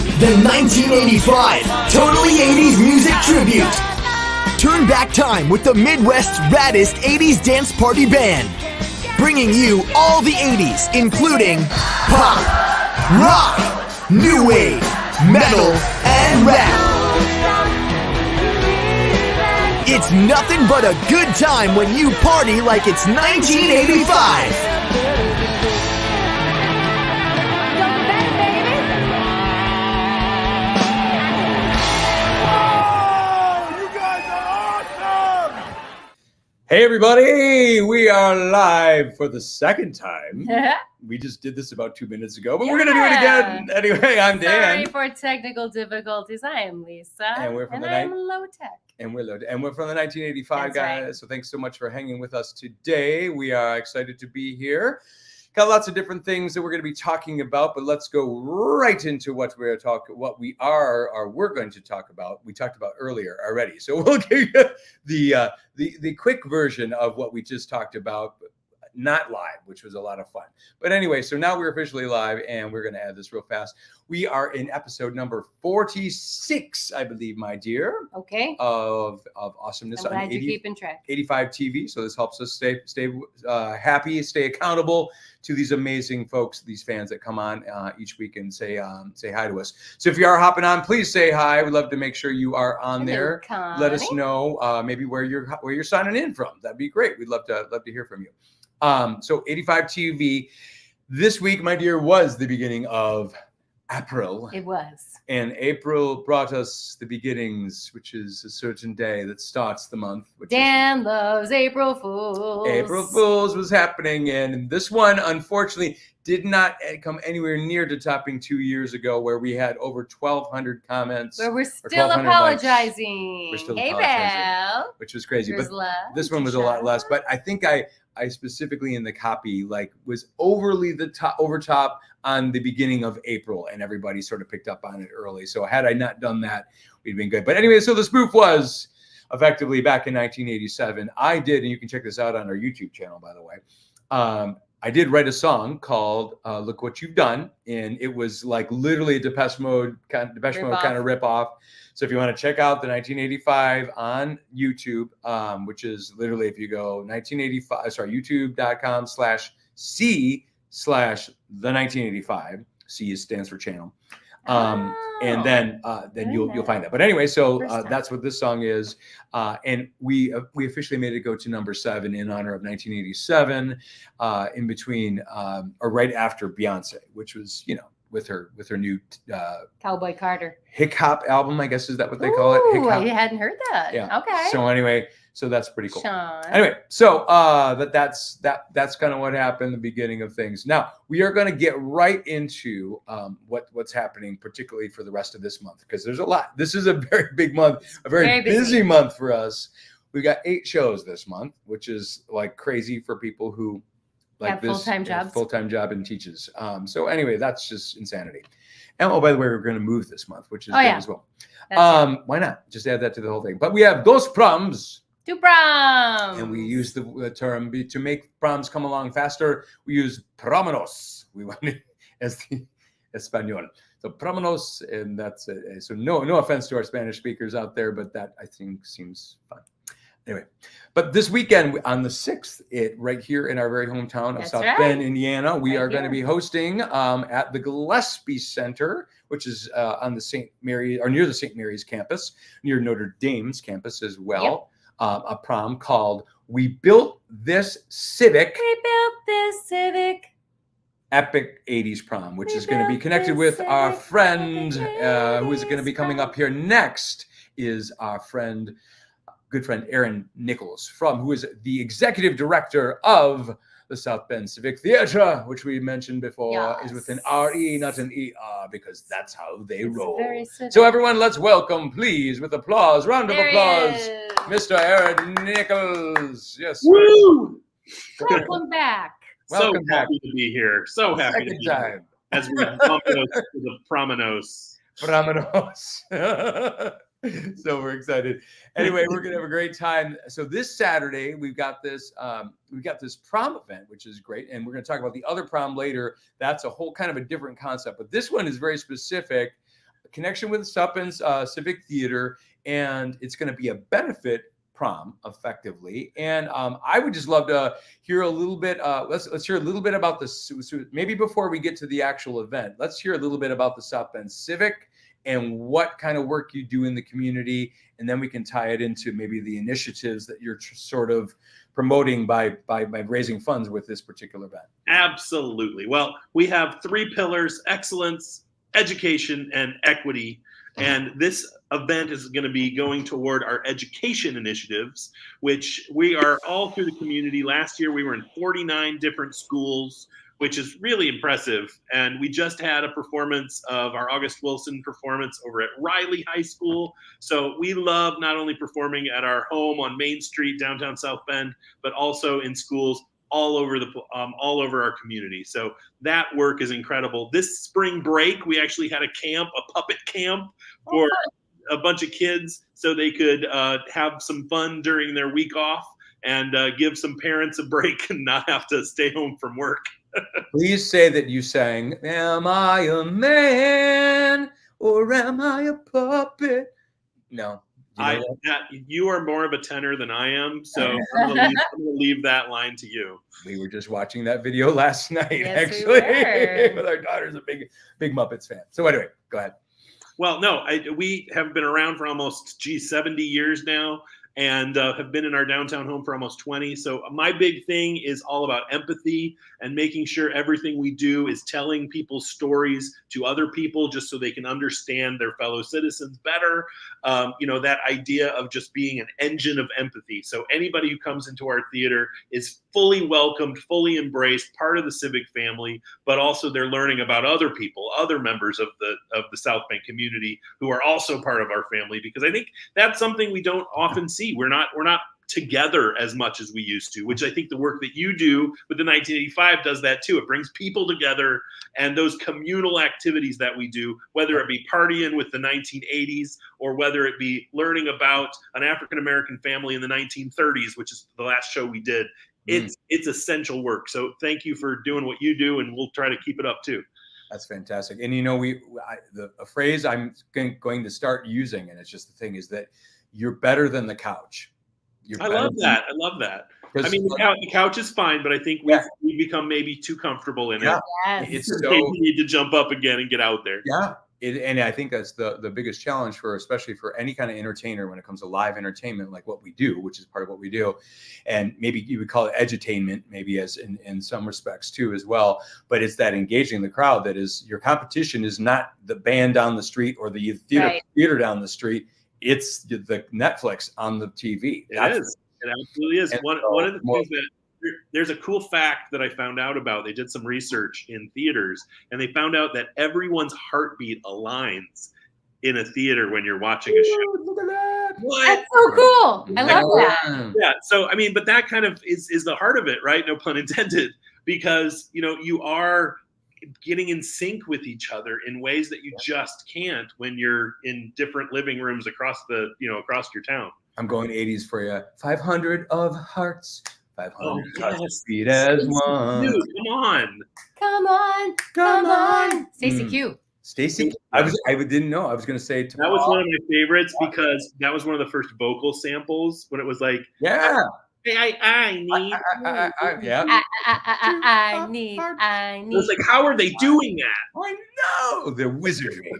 The 1985 Totally 80s Music Tribute. Turn back time with the Midwest's raddest 80s dance party band. Bringing you all the 80s, including pop, rock, new wave, metal, and rap. It's nothing but a good time when you party like it's 1985. Hey everybody, we are live for the second time. We just did this about 2 minutes ago, but we're going to do it again. Anyway, I'm Dan. Sorry for technical difficulties. I am Lisa. And we're from I'm low tech. And we're from the 1985 That's guys. right. So thanks so much for hanging with us today. We are excited to be here. Got lots of different things that we're going to be talking about, but let's go right into what we're going to talk about. We talked about earlier already. So we'll give you the quick version of what we just talked about, not live, which was a lot of fun. But anyway, so now we're officially live and we're going to add this real fast. We are in episode number 46, I believe, my dear. Okay. Of awesomeness I'm glad on you're keeping track. 85 TV. So this helps us stay happy, stay accountable to these amazing folks, these fans that come on each week and say hi to us. So if you are hopping on, please say hi. We'd love to make sure you are on there. Connie. Let us know maybe where you're signing in from. That'd be great. We'd love to hear from you. So 85 TV this week, my dear, was the beginning of April. It was. And April brought us the beginnings, which is a certain day that starts the month. Dan loves April Fools. April Fools was happening, and this one, unfortunately, did not come anywhere near to topping 2 years ago, where we had over 1,200 comments. Where we're still apologizing. We're still hey, apologizing, Val. which was crazy. There's but love. this one was a lot less. But I think I specifically in the copy was over top on the beginning of April, and everybody sort of picked up on it early. So had I not done that, we'd been good. But anyway, so the spoof was effectively back in 1987. I did, and you can check this out on our YouTube channel, by the way. I did write a song called "Look What You've Done," and it was like literally a Depeche Mode kind of rip off. So if you want to check out the 1985 on YouTube, which is literally if you go YouTube.com/C/the1985. C stands for channel. And then you'll find that. But anyway, so that's what this song is. And we officially made it go to number 7 in honor of 1987, in between or right after Beyonce, which was, with her new Cowboy Carter Hick Hop album, I guess, is that what they call it? Hick Hop. I hadn't heard that. Yeah. Okay. So anyway, so that's pretty cool. Sean. Anyway, so that's kind of what happened, the beginning of things. Now we are going to get right into what's happening, particularly for the rest of this month, because there's a lot. This is a very big month, a very busy month for us. We got 8 shows this month, which is like crazy for people who like have full-time jobs. Full-time job and teaches. So anyway, that's just insanity. And by the way, we're going to move this month, which is good as well. Why not? Just add that to the whole thing. But we have dos proms. 2 proms. And we use the term to make proms come along faster. We use promenos. We want it as the Espanol. So promenos, and that's it. So no offense to our Spanish speakers out there, but that I think seems fun. Anyway, but this weekend on the 6th, right here in our very hometown of South Bend, Indiana, we are going to be hosting at the Gillespie Center, which is on the St. Mary or near the St. Mary's campus, near Notre Dame's campus as well. Yep. A prom called "We Built This Civic." We built this civic. Epic 80s prom, which is going to be connected with our friend who is going to be coming up here next. Is our good friend Aaron Nichols, who is the executive director of the South Bend Civic Theater, which we mentioned before, is with an R-E, not an E-R, because that's how they roll. So everyone, let's welcome, please, with applause, round of applause, Mr. Aaron Nichols. Yes. Woo! Welcome back. Welcome back. Happy to be here. So happy to be here. As we bump to the promenos. So we're excited. Anyway, we're gonna have a great time. So this Saturday we've got this prom event, which is great, and we're gonna talk about the other prom later. That's a whole kind of a different concept, but this one is very specific connection with Suppin's Civic Theater, and it's going to be a benefit prom, effectively. And I would just love to hear a little bit. Let's hear a little bit about this. Maybe before we get to the actual event, let's hear a little bit about the South Bend Civic and what kind of work you do in the community, and then we can tie it into maybe the initiatives that you're sort of promoting by raising funds with this particular event. Absolutely. Well, we have 3 pillars: excellence, education, and equity. And this event is going to be going toward our education initiatives, which we are all through the community. Last year, we were in 49 different schools, which is really impressive. And we just had a performance of our August Wilson performance over at Riley High School. So we love not only performing at our home on Main Street, downtown South Bend, but also in schools all over our community. So that work is incredible. This spring break, we actually had a puppet camp for a bunch of kids, so they could have some fun during their week off and give some parents a break and not have to stay home from work. Please say that you sang, "Am I a man or am I a puppet?" No. You are more of a tenor than I am, so I'm going to leave that line to you. We were just watching that video last night, Yes, actually, we were. with our daughter's a big Muppets fan. So anyway, go ahead. Well, no, we have been around for almost 70 years now, and have been in our downtown home for almost 20. So my big thing is all about empathy and making sure everything we do is telling people's stories to other people just so they can understand their fellow citizens better. That idea of just being an engine of empathy. So anybody who comes into our theater is fully welcomed, fully embraced, part of the civic family, but also they're learning about other people, other members of the South Bend community who are also part of our family, because I think that's something we don't often see. We're not together as much as we used to, which I think the work that you do with the 1985 does that too. It brings people together, and those communal activities that we do, whether it be partying with the 1980s or whether it be learning about an African-American family in the 1930s, which is the last show we did. It's essential work. So thank you for doing what you do, and we'll try to keep it up too. That's fantastic. And a phrase I'm going to start using, and it's just the thing, is that you're better than the couch. I love that. I mean, the couch is fine, but I think we've become maybe too comfortable in it. Yes. It's we need to jump up again and get out there. Yeah. And I think that's the biggest challenge especially for any kind of entertainer when it comes to live entertainment, like what we do, which is part of what we do. And maybe you would call it edutainment, maybe as in some respects too, as well. But it's that engaging the crowd that is your competition is not the band down the street or the theater down the street. It's the Netflix on the TV. It absolutely is. One of the things that there's a cool fact that I found out about. They did some research in theaters, and they found out that everyone's heartbeat aligns in a theater when you're watching a show. Look at that. What? That's so cool. I love that. Yeah. So, I mean, but that kind of is the heart of it, right? No pun intended, because, you are getting in sync with each other in ways that you just can't when you're in different living rooms across your town. I'm going 80s for you. 500 of hearts. 500 feet as one. Dude, come on. Stacey Q. Stacey, I didn't know. I was going to say that was one of my favorites because that was one of the first vocal samples when it was like, I need. I need. It was like, how are they doing that? I know the wizardry.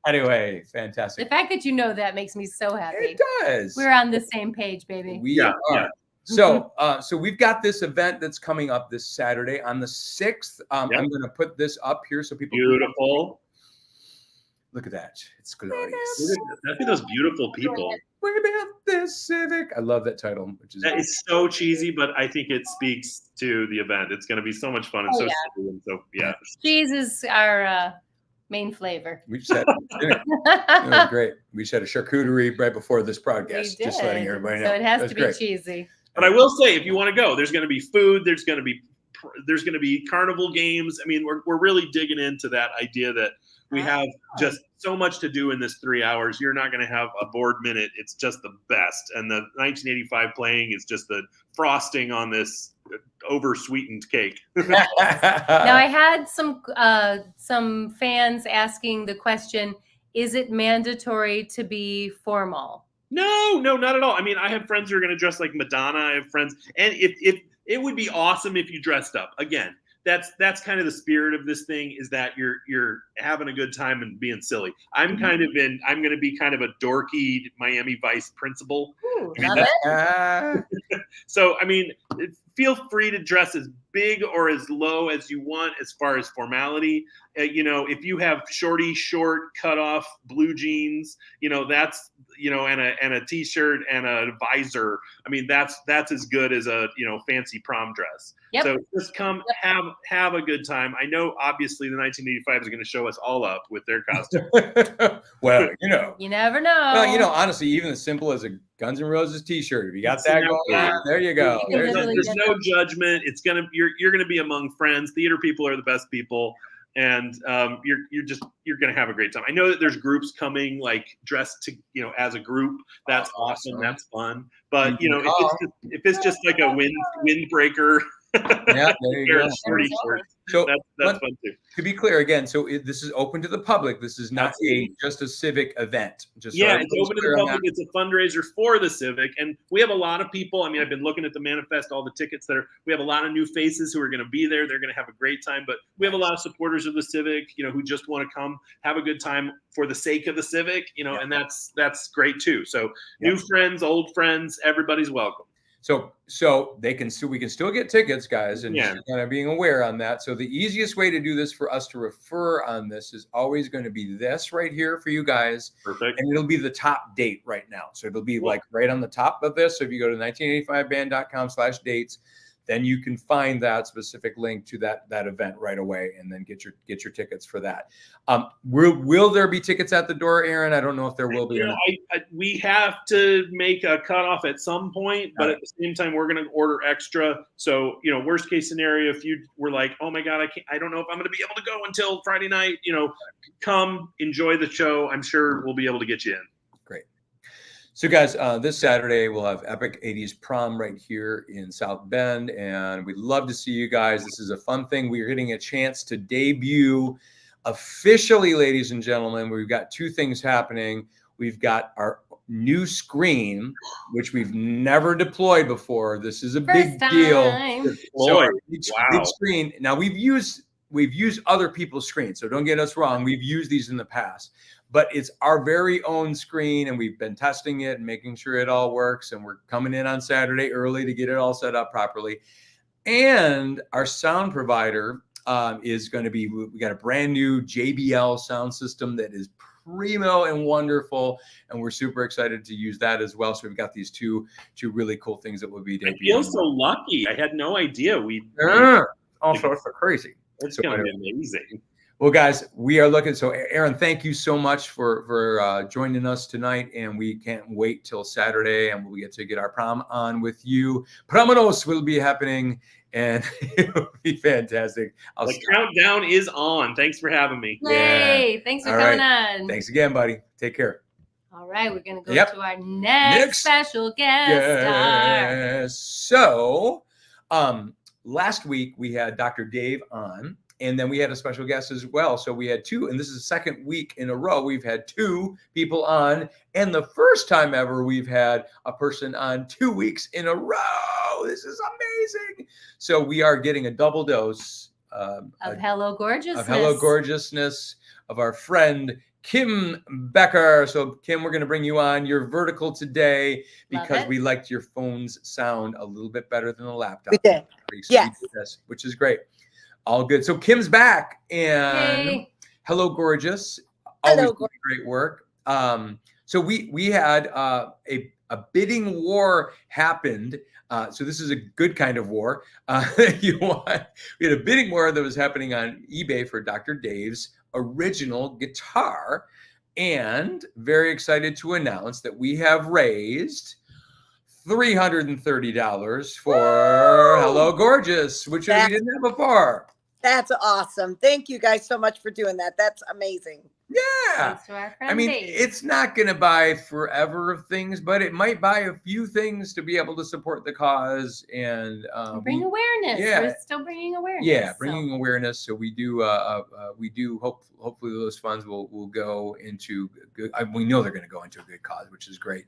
Anyway, fantastic. The fact that you know that makes me so happy. It does. We're on the same page, baby. We are. Yeah. So we've got this event that's coming up this Saturday on the 6th. I'm going to put this up here so people. Beautiful. Look at that. It's glorious. Look at those beautiful people. We're about this civic. I love that title. It's so cheesy, but I think it speaks to the event. It's going to be so much fun and silly and so cheese is our main flavor. We just had it was great. We just had a charcuterie right before this broadcast. Just letting everybody know. So it has to be cheesy. But I will say, if you want to go, there's going to be food. There's going to be carnival games. I mean, we're really digging into that idea that we have just so much to do in this 3 hours. You're not going to have a bored minute. It's just the best. And the 1985 playing is just the frosting on this over-sweetened cake. Now, I had some fans asking the question, is it mandatory to be formal? No, not at all. I mean, I have friends who are going to dress like Madonna. I have friends, and if it would be awesome if you dressed up. Again, that's kind of the spirit of this thing, is that you're having a good time and being silly. I'm going to be kind of a dorky Miami Vice principal. Ooh, I mean, love it. So, I mean, feel free to dress as big or as low as you want as far as formality. If you have short cut off blue jeans, that's, and a t-shirt and a visor. I mean, that's as good as a, fancy prom dress. Yep. So just come have a good time. I know, obviously, the 1985 is going to show us all up with their costumes. Well, you never know. Well, honestly, even as simple as a Guns N' Roses t-shirt, if you got that going on, there you go. There's no judgment. You're gonna be among friends. Theater people are the best people, and you're gonna have a great time. I know that there's groups coming, like, dressed to as a group. That's awesome. That's fun. But if it's just like a windbreaker. Yeah, there you go. So that's fun too. To be clear, again, so this is open to the public. This is not just a civic event. It's open to the public. It's a fundraiser for the Civic, and we have a lot of people. I mean, I've been looking at the manifest, all the tickets we have a lot of new faces who are going to be there. They're going to have a great time, but we have a lot of supporters of the Civic, who just want to come have a good time for the sake of the Civic, and that's great too. So new friends, old friends, everybody's welcome. So we can still get tickets, guys, and just kind of being aware on that. So the easiest way to do this for us to refer on this is always going to be this right here for you guys. Perfect. And it'll be the top date right now. So it'll be like right on the top of this. So if you go to 1985band.com/dates, then you can find that specific link to that event right away, and then get your tickets for that. Will there be tickets at the door, Aaron? I don't know if there will be. We have to make a cutoff at some point, but at the same time, we're going to order extra. So, worst case scenario, if you were like, oh my God, I don't know if I'm going to be able to go until Friday night, come enjoy the show. I'm sure we'll be able to get you in. Great. So guys, this Saturday we'll have Epic 80s Prom right here in South Bend, and we'd love to see you guys. This is a fun thing. We're getting a chance to debut officially, ladies and gentlemen. We've got two things happening. We've got our new screen, which we've never deployed before. This is a big deal. So big screen. Now we've used other people's screens, so don't get us wrong. We've used these in the past, but it's our very own screen, and we've been testing it and making sure it all works. And we're coming in on Saturday early to get it all set up properly. And our sound provider is going to be, we got a brand new JBL sound system that is primo and wonderful, and we're super excited to use that as well. So we've got these two really cool things that will be debuting. I feel so lucky. I had no idea all sorts of crazy. It's going to be amazing. Well, guys, we are looking. So, Aaron, thank you so much for joining us tonight, and we can't wait till Saturday, and we'll get to get our prom on with you. Promonos will be happening, and it will be fantastic. The countdown is on. Thanks for having me. Yay! Thanks for coming on. Thanks again, buddy. Take care. All right, we're gonna go to our next special guest star. So, last week we had Dr. Dave on. And then we had a special guest as well. So we had two, and this is the second week in a row we've had two people on. And the first time ever we've had a person on 2 weeks in a row. This is amazing. So we are getting a double dose of Hello Gorgeousness. Of Hello Gorgeousness of our friend Kim Becker. So Kim, we're going to bring you on. You're vertical today because we liked your phone's sound a little bit better than the laptop. We did. Yes. Which is great. All good. So Kim's back, and Hello Gorgeous. Always great work. So we had a bidding war happened. So this is a good kind of war. We had a bidding war that was happening on eBay for Dr. Dave's original guitar, and very excited to announce that we have raised $330 for Hello Gorgeous, which we didn't have before. That's awesome. Thank you guys so much for doing that. That's amazing. Yeah. Thanks to our friend I mean, Dave. it's not going to buy forever of things, but it might buy a few things to be able to support the cause and bring awareness. Yeah. We're still bringing awareness. Yeah, bringing awareness. So we do hopefully those funds will go into good. We know they're going to go into a good cause, which is great.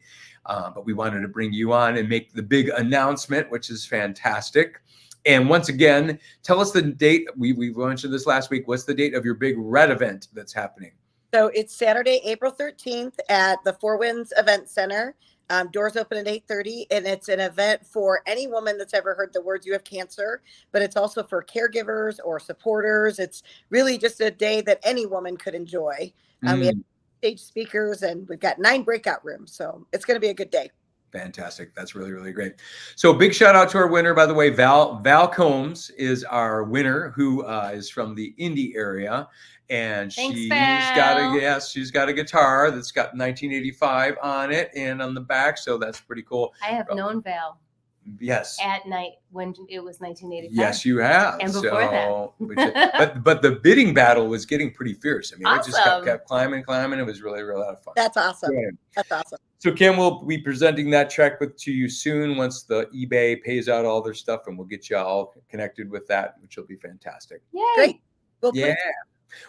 But we wanted to bring you on and make the big announcement, which is fantastic. And once again, tell us the date. We mentioned this last week. What's the date of your big red event that's happening? So it's Saturday, April 13th at the Four Winds Event Center. Doors open at 8:30, and it's an event for any woman that's ever heard the words "you have cancer," but it's also for caregivers or supporters. It's really just a day that any woman could enjoy. We have stage speakers, and we've got 9 breakout rooms, so it's going to be a good day. Fantastic. That's really, really great. So big shout out to our winner, by the way. Val Combs is our winner, who is from the Indy area. And she's got a guitar that's got 1985 on it and on the back. So that's pretty cool. I have known Val. Yes. At night when it was 1985. Yes, you have. And before that. But the bidding battle was getting pretty fierce. I mean, awesome. It just kept climbing. It was really, really a lot of fun. That's awesome. Yeah. That's awesome. So Kim will be presenting that track to you soon once the eBay pays out all their stuff, and we'll get you all connected with that, which will be fantastic. Yay. Great. Well, yeah.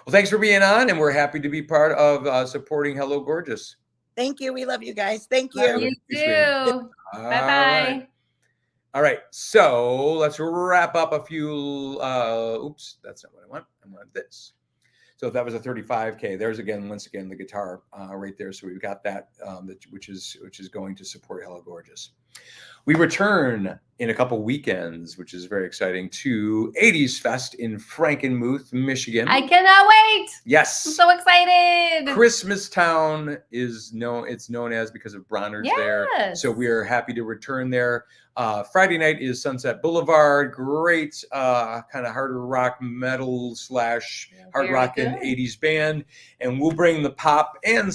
Well, thanks for being on, and we're happy to be part of supporting Hello Gorgeous. Thank you. We love you guys. Thank you. Love you too. Bye-bye. All right. So let's wrap up a few. Oops, that's not what I want. I want this. So that was a 35K. There's once again, the guitar right there. So we've got that, which is going to support Hello Gorgeous. We return in a couple weekends, which is very exciting, to 80's Fest in Frankenmuth, Michigan. I cannot wait. Yes. I'm so excited. Christmas Town is known as because of Bronner's there. So we are happy to return there. Friday night is Sunset Boulevard. Great kind of harder rock metal / hard rock and 80s band. And we'll bring the pop and,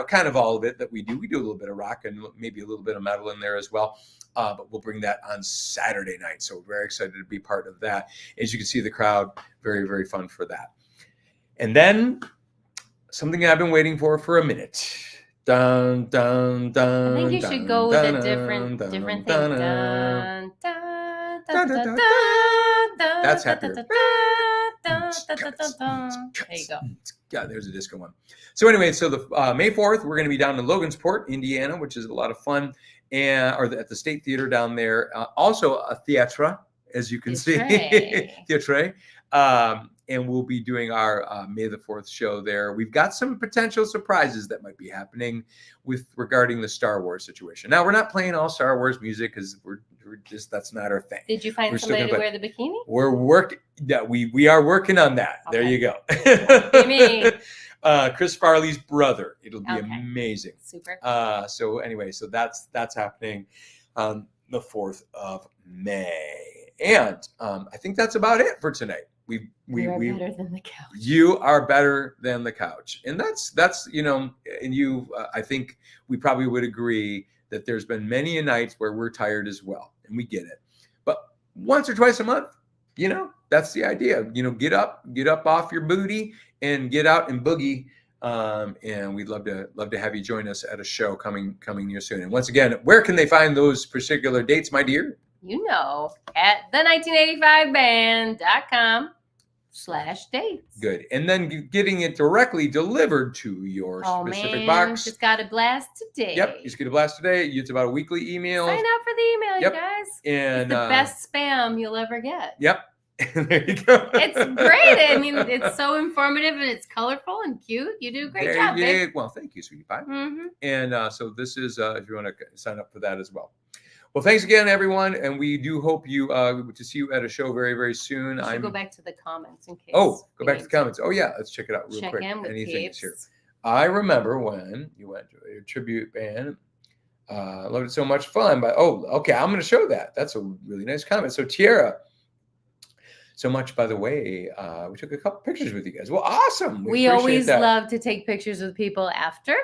kind of all of it that we do. We do a little bit of rock and maybe a little bit of metal in there as well. But we'll bring that on Saturday night. So we're very excited to be part of that. As you can see, the crowd, very, very fun for that. And then something I've been waiting for a minute. Dun, dun, dun, I think you should go with a different thing. Dun, dun, dun, dun, dun, dun, that's happier. There you go. Yeah, there's a disco one. So anyway, so the May 4th, we're going to be down in Logansport, Indiana, which is a lot of fun, or at the State Theater down there. Also a theatre, as you can see. Theatre. And we'll be doing our May the 4th show there. We've got some potential surprises that might be happening regarding the Star Wars situation. Now, we're not playing all Star Wars music because we're just, that's not our thing. Did you find somebody to wear the bikini? We're working. Yeah, we are working on that. Okay. There you go. Me. Chris Farley's brother. It'll be amazing. Super. So anyway, so that's happening on the 4th of May. And I think that's about it for tonight. We better than the couch. You are better than the couch. And that's and you I think we probably would agree that there's been many a nights where we're tired as well, and we get it. But once or twice a month, that's the idea. Get up off your booty and get out and boogie. And we'd love to have you join us at a show coming near soon. And once again, where can they find those particular dates, my dear? At the1985band.com/dates. Good. And then getting it directly delivered to your specific box. Just got a blast today. Yep. Just get a blast today. It's about a weekly email. Sign up for the email, you guys. And it's the best spam you'll ever get. Yep. There you go. It's great. I mean, it's so informative and it's colorful and cute. You do a great job, babe. Well, thank you, sweetie pie. Mm-hmm. And so this is, if you want to sign up for that as well. Well, thanks again, everyone, and we do hope to see you at a show very, very soon. I should go back to the comments in case. Oh, go back to the comments. Oh yeah, let's check it out real quick. Anything is here. I remember when you went to a tribute band. Loved it, so much fun. But okay, I'm going to show that. That's a really nice comment. So Tiara, so much. By the way, we took a couple pictures with you guys. Well, awesome. We always love to take pictures with people after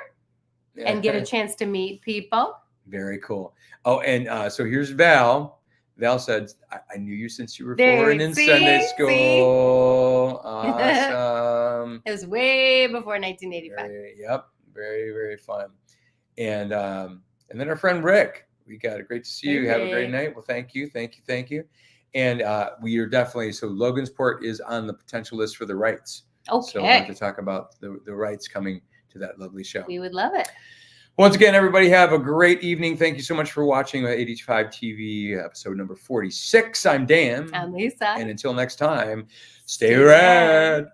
and get a chance to meet people. Very cool. Oh, and so here's Val. Val said, I knew you since you were There, 4 and in see? Sunday school. Awesome. It was way before 1985. Very, very fun. And then our friend Rick, we got it. Great to see you. Hey, Have a great Rick. night. Well, thank you. And we are definitely, so Logansport is on the potential list for the Rights. So I'd like to talk about the Rights coming to that lovely show. We would love it. Once again, everybody have a great evening. Thank you so much for watching 85 TV episode number 46. I'm Dan. I'm Lisa. And until next time, stay rad.